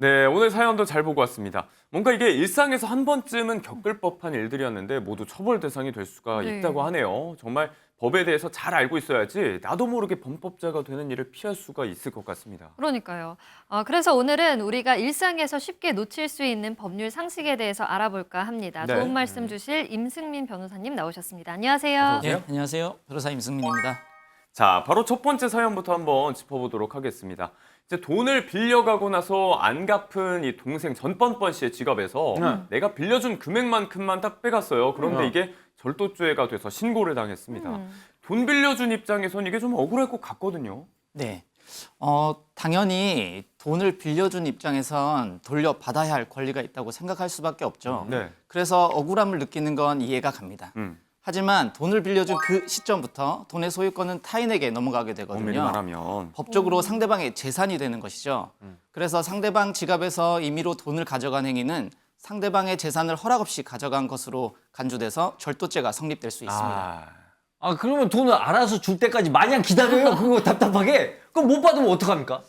네, 오늘 사연도 잘 보고 왔습니다. 뭔가 이게 일상에서 한 번쯤은 겪을 법한 일들이었는데 모두 처벌 대상이 될 수가 네. 있다고 하네요. 정말 법에 대해서 잘 알고 있어야지 나도 모르게 범법자가 되는 일을 피할 수가 있을 것 같습니다. 그러니까요. 그래서 오늘은 우리가 일상에서 쉽게 놓칠 수 있는 법률 상식에 대해서 알아볼까 합니다. 네. 좋은 말씀 주실 임승민 변호사님 나오셨습니다. 안녕하세요. 어서 오세요. 네, 안녕하세요. 변호사 임승민입니다. 자, 바로 첫 번째 사연부터 한번 짚어보도록 하겠습니다. 이제 돈을 빌려가고 나서 안 갚은 이 동생 전뻔뻔 씨의 지갑에서 내가 빌려준 금액만큼만 딱 빼갔어요. 그런데 이게 절도죄가 돼서 신고를 당했습니다. 돈 빌려준 입장에선 이게 좀 억울할 것 같거든요. 네. 당연히 돈을 빌려준 입장에선 돌려받아야 할 권리가 있다고 생각할 수밖에 없죠. 네. 그래서 억울함을 느끼는 건 이해가 갑니다. 하지만 돈을 빌려준 그 시점부터 돈의 소유권은 타인에게 넘어가게 엄밀히 되거든요. 말하면. 법적으로 상대방의 재산이 되는 것이죠. 그래서 상대방 지갑에서 임의로 돈을 가져간 행위는 상대방의 재산을 허락 없이 가져간 것으로 간주돼서 절도죄가 성립될 수 있습니다. 그러면 돈을 알아서 줄 때까지 마냥 기다려요? 그거 답답하게? 그럼 못 받으면 어떡합니까?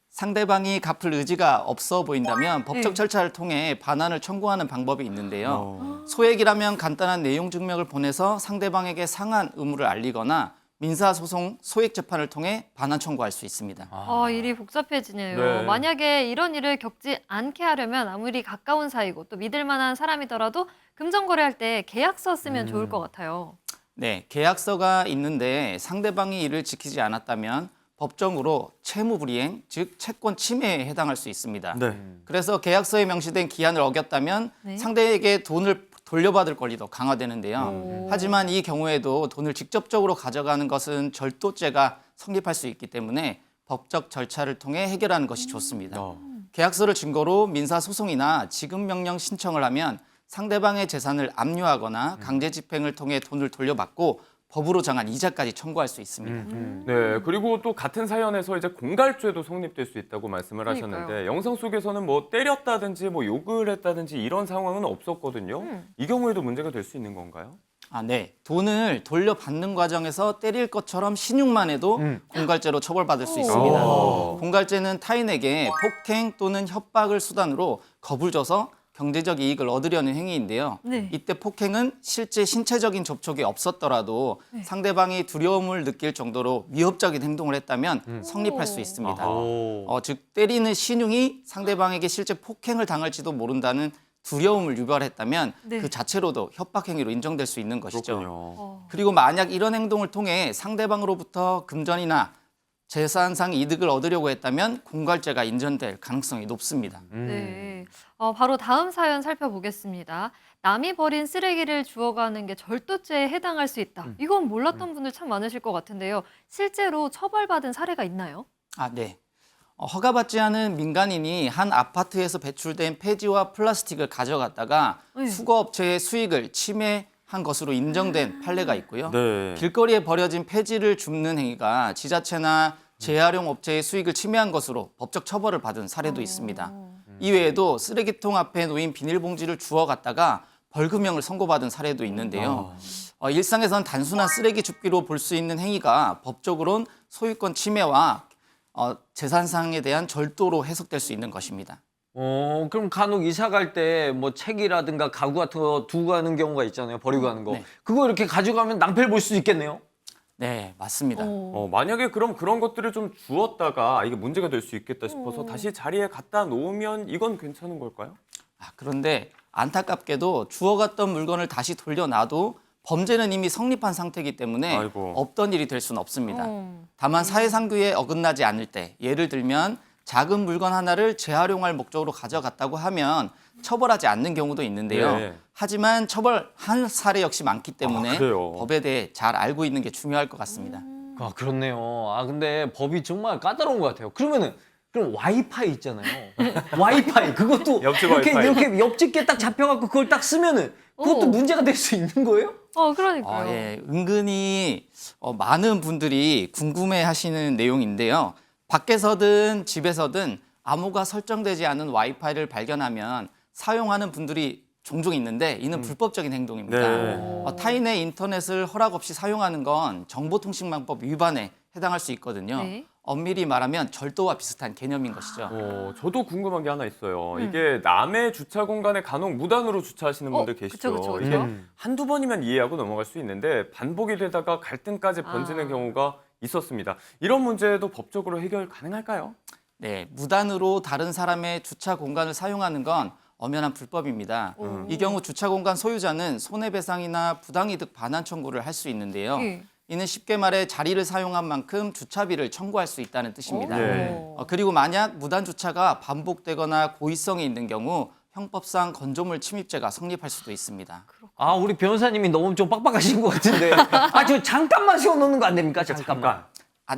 상대방이 갚을 의지가 없어 보인다면 법적 네. 절차를 통해 반환을 청구하는 방법이 있는데요. 소액이라면 간단한 내용 증명을 보내서 상대방에게 상한 의무를 알리거나 민사소송 소액 재판을 통해 반환 청구할 수 있습니다. 일이 복잡해지네요. 네. 만약에 이런 일을 겪지 않게 하려면 아무리 가까운 사이고 또 믿을 만한 사람이더라도 금전거래할 때 계약서 쓰면 좋을 것 같아요. 네, 계약서가 있는데 상대방이 이를 지키지 않았다면 법정으로 채무불이행, 즉 채권 침해에 해당할 수 있습니다. 네. 그래서 계약서에 명시된 기한을 어겼다면 네. 상대에게 돈을 돌려받을 권리도 강화되는데요. 오. 하지만 이 경우에도 돈을 직접적으로 가져가는 것은 절도죄가 성립할 수 있기 때문에 법적 절차를 통해 해결하는 것이 좋습니다. 계약서를 증거로 민사소송이나 지급명령 신청을 하면 상대방의 재산을 압류하거나 강제 집행을 통해 돈을 돌려받고 법으로 정한 이자까지 청구할 수 있습니다. 네, 그리고 또 같은 사연에서 이제 공갈죄도 성립될 수 있다고 말씀을 그러니까요. 하셨는데 영상 속에서는 뭐 때렸다든지 뭐 욕을 했다든지 이런 상황은 없었거든요. 이 경우에도 문제가 될 수 있는 건가요? 네. 돈을 돌려받는 과정에서 때릴 것처럼 신용만 해도 공갈죄로 처벌받을 수 있습니다. 오. 공갈죄는 타인에게 폭행 또는 협박을 수단으로 겁을 줘서 경제적 이익을 얻으려는 행위인데요. 네. 이때 폭행은 실제 신체적인 접촉이 없었더라도 상대방이 두려움을 느낄 정도로 위협적인 행동을 했다면 성립할 수 있습니다. 즉 때리는 신용이 상대방에게 실제 폭행을 당할지도 모른다는 두려움을 유발했다면 네. 그 자체로도 협박 행위로 인정될 수 있는 것이죠. 그렇군요. 그리고 만약 이런 행동을 통해 상대방으로부터 금전이나 재산상 이득을 얻으려고 했다면 공갈죄가 인정될 가능성이 높습니다. 네. 바로 다음 사연 살펴보겠습니다. 남이 버린 쓰레기를 주워가는 게 절도죄에 해당할 수 있다. 이건 몰랐던 분들 참 많으실 것 같은데요. 실제로 처벌받은 사례가 있나요? 네. 허가받지 않은 민간인이 한 아파트에서 배출된 폐지와 플라스틱을 가져갔다가 네. 수거업체의 수익을 침해한 것으로 인정된 판례가 있고요. 네. 길거리에 버려진 폐지를 줍는 행위가 지자체나 재활용 업체의 수익을 침해한 것으로 법적 처벌을 받은 사례도 있습니다. 이외에도 쓰레기통 앞에 놓인 비닐봉지를 주워갔다가 벌금형을 선고받은 사례도 있는데요. 일상에선 단순한 쓰레기 줍기로 볼 수 있는 행위가 법적으로는 소유권 침해와 재산상에 대한 절도로 해석될 수 있는 것입니다. 그럼 간혹 이사 갈 때 뭐 책이라든가 가구 같은 거 두고 가는 경우가 있잖아요. 버리고 가는 거. 네. 그거 이렇게 가져가면 낭패를 볼 수 있겠네요. 네, 맞습니다. 만약에 그럼 그런 것들을 좀 주었다가 이게 문제가 될 수 있겠다 싶어서 다시 자리에 갖다 놓으면 이건 괜찮은 걸까요? 그런데 안타깝게도 주워갔던 물건을 다시 돌려놔도 범죄는 이미 성립한 상태이기 때문에 아이고. 없던 일이 될 수는 없습니다. 다만 사회상규에 어긋나지 않을 때, 예를 들면 작은 물건 하나를 재활용할 목적으로 가져갔다고 하면 처벌하지 않는 경우도 있는데요. 네. 하지만 처벌한 사례 역시 많기 때문에 그래요? 법에 대해 잘 알고 있는 게 중요할 것 같습니다. 그렇네요. 근데 법이 정말 까다로운 것 같아요. 그럼 와이파이 있잖아요. 와이파이 그것도 옆집 이렇게 와이파이. 이렇게 옆집게 딱 잡혀갖고 그걸 딱 쓰면은 그것도 오. 문제가 될 수 있는 거예요? 그러니까요. 은근히 많은 분들이 궁금해하시는 내용인데요. 밖에서든 집에서든 암호가 설정되지 않은 와이파이를 발견하면 사용하는 분들이 종종 있는데 이는 불법적인 행동입니다. 네. 타인의 인터넷을 허락 없이 사용하는 건 정보통신망법 위반에 해당할 수 있거든요. 네. 엄밀히 말하면 절도와 비슷한 개념인 것이죠. 저도 궁금한 게 하나 있어요. 이게 남의 주차 공간에 간혹 무단으로 주차하시는 분들 계시죠. 그쵸. 이게 한두 번이면 이해하고 넘어갈 수 있는데 반복이 되다가 갈등까지 번지는 아. 경우가 있었습니다. 이런 문제도 법적으로 해결 가능할까요? 네, 무단으로 다른 사람의 주차 공간을 사용하는 건 엄연한 불법입니다. 이 경우 주차 공간 소유자는 손해배상이나 부당이득 반환 청구를 할 수 있는데요. 예. 이는 쉽게 말해 자리를 사용한 만큼 주차비를 청구할 수 있다는 뜻입니다. 예. 그리고 만약 무단 주차가 반복되거나 고의성이 있는 경우 형법상 건조물 침입죄가 성립할 수도 있습니다. 아, 우리 변호사님이 너무 좀 빡빡하신 것 같은데. 아, 저 잠깐만 세워놓는 거 안 됩니까? 잠깐만.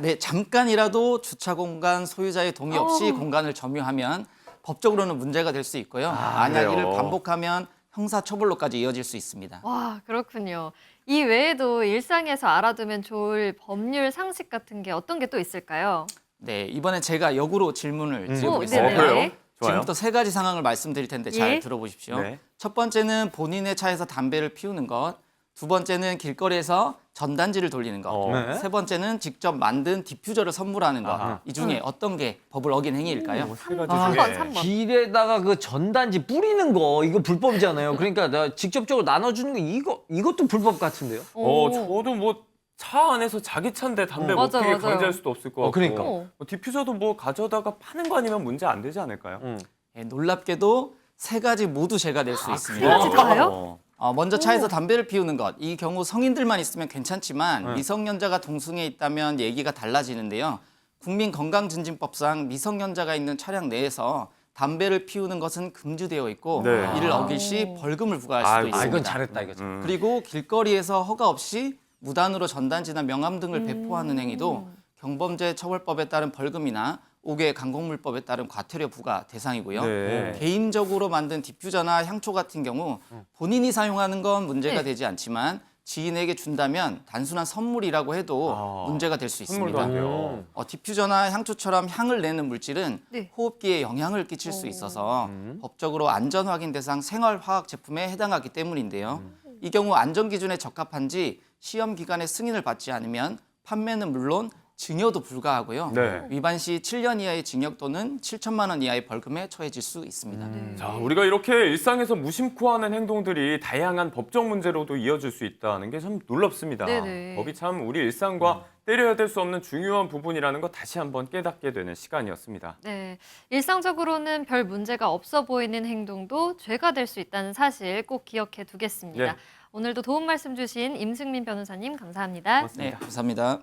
네, 잠깐이라도 주차 공간 소유자의 동의 없이 공간을 점유하면 법적으로는 문제가 될 수 있고요. 만약 그래요? 이를 반복하면 형사처벌로까지 이어질 수 있습니다. 와, 그렇군요. 이 외에도 일상에서 알아두면 좋을 법률 상식 같은 게 어떤 게 또 있을까요? 네, 이번엔 제가 역으로 질문을 오, 드려보겠습니다. 네네. 그래요? 좋아요. 지금부터 세 가지 상황을 말씀드릴 텐데 잘 예. 들어보십시오. 네. 첫 번째는 본인의 차에서 담배를 피우는 것. 두 번째는 길거리에서 전단지를 돌리는 것. 네. 세 번째는 직접 만든 디퓨저를 선물하는 것. 아하. 이 중에 어떤 게 법을 어긴 행위일까요? 세 가지 삼 중에. 번, 3번. 길에다가 그 전단지 뿌리는 거 이거 불법이잖아요. 그러니까 나 직접적으로 나눠주는 거 이것도 불법 같은데요. 저도 뭐 차 안에서 자기 차인데 담배 못 맞아, 피게 맞아요. 강제할 수도 없을 것 같고. 그러니까. 뭐 디퓨저도 뭐 가져다가 파는 거 아니면 문제 안 되지 않을까요? 네, 놀랍게도 세 가지 모두 제가 낼 수 있습니다. 가지 다요? 먼저 차에서 담배를 피우는 것. 이 경우 성인들만 있으면 괜찮지만 미성년자가 동승에 있다면 얘기가 달라지는데요. 국민건강증진법상 미성년자가 있는 차량 내에서 담배를 피우는 것은 금지되어 있고 네. 이를 어길 시 벌금을 부과할 수도 아이고. 있습니다. 아, 이건 잘했다 이거. 그리고 길거리에서 허가 없이 무단으로 전단지나 명함 등을 배포하는 행위도 경범죄 처벌법에 따른 벌금이나 5개 강공물법에 따른 과태료 부과 대상이고요. 네. 개인적으로 만든 디퓨저나 향초 같은 경우 본인이 사용하는 건 문제가 네. 되지 않지만 지인에게 준다면 단순한 선물이라고 해도 문제가 될 수 선물도 안 있습니다. 돼요. 디퓨저나 향초처럼 향을 내는 물질은 네. 호흡기에 영향을 끼칠 수 있어서 법적으로 안전확인 대상 생활화학 제품에 해당하기 때문인데요. 이 경우 안전기준에 적합한지 시험 기간에 승인을 받지 않으면 판매는 물론 증여도 불가하고요. 네. 위반 시 7년 이하의 징역 또는 7천만 원 이하의 벌금에 처해질 수 있습니다. 자, 우리가 이렇게 일상에서 무심코 하는 행동들이 다양한 법적 문제로도 이어질 수 있다는 게 참 놀랍습니다. 네네. 법이 참 우리 일상과 때려야 될 수 없는 중요한 부분이라는 거 다시 한번 깨닫게 되는 시간이었습니다. 네, 일상적으로는 별 문제가 없어 보이는 행동도 죄가 될 수 있다는 사실 꼭 기억해 두겠습니다. 네. 오늘도 도움 말씀 주신 임승민 변호사님 감사합니다. 고맙습니다. 네, 감사합니다.